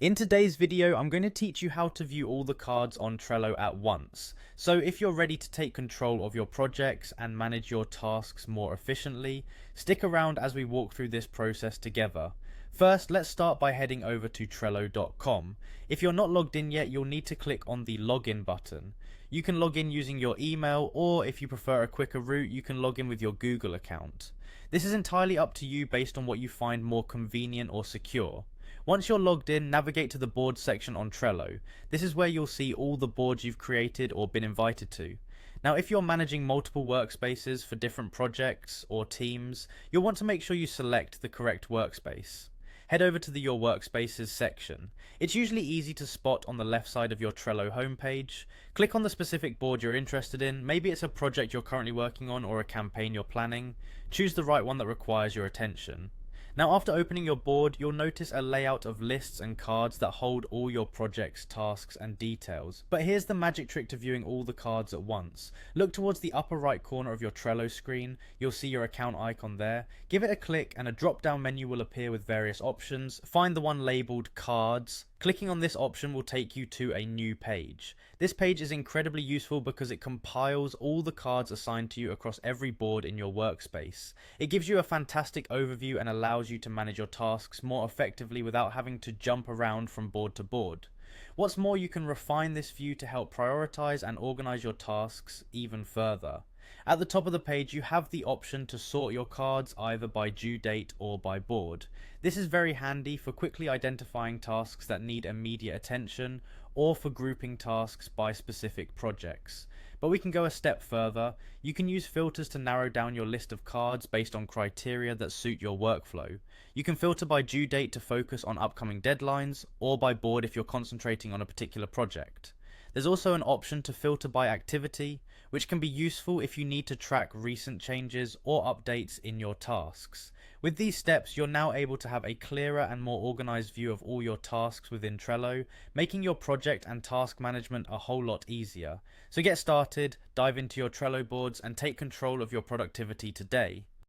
In today's video, I'm going to teach you how to view all the cards on Trello at once. So if you're ready to take control of your projects and manage your tasks more efficiently, stick around as we walk through this process together. First, let's start by heading over to Trello.com. If you're not logged in yet, you'll need to click on the login button. You can log in using your email, or if you prefer a quicker route, you can log in with your Google account. This is entirely up to you based on what you find more convenient or secure. Once you're logged in, navigate to the boards section on Trello. This is where you'll see all the boards you've created or been invited to. Now, if you're managing multiple workspaces for different projects or teams, you'll want to make sure you select the correct workspace. Head over to the Your Workspaces section. It's usually easy to spot on the left side of your Trello homepage. Click on the specific board you're interested in. Maybe it's a project you're currently working on or a campaign you're planning. Choose the right one that requires your attention. Now, after opening your board, you'll notice a layout of lists and cards that hold all your projects, tasks, and details. But here's the magic trick to viewing all the cards at once. Look towards the upper right corner of your Trello screen. You'll see your account icon there. Give it a click and a drop-down menu will appear with various options. Find the one labeled Cards. Clicking on this option will take you to a new page. This page is incredibly useful because it compiles all the cards assigned to you across every board in your workspace. It gives you a fantastic overview and allows you to manage your tasks more effectively without having to jump around from board to board. What's more, you can refine this view to help prioritize and organize your tasks even further. At the top of the page, you have the option to sort your cards either by due date or by board. This is very handy for quickly identifying tasks that need immediate attention or for grouping tasks by specific projects. But we can go a step further. You can use filters to narrow down your list of cards based on criteria that suit your workflow. You can filter by due date to focus on upcoming deadlines, or by board if you're concentrating on a particular project. There's also an option to filter by activity, which can be useful if you need to track recent changes or updates in your tasks. With these steps, you're now able to have a clearer and more organized view of all your tasks within Trello, making your project and task management a whole lot easier. So get started, dive into your Trello boards, and take control of your productivity today.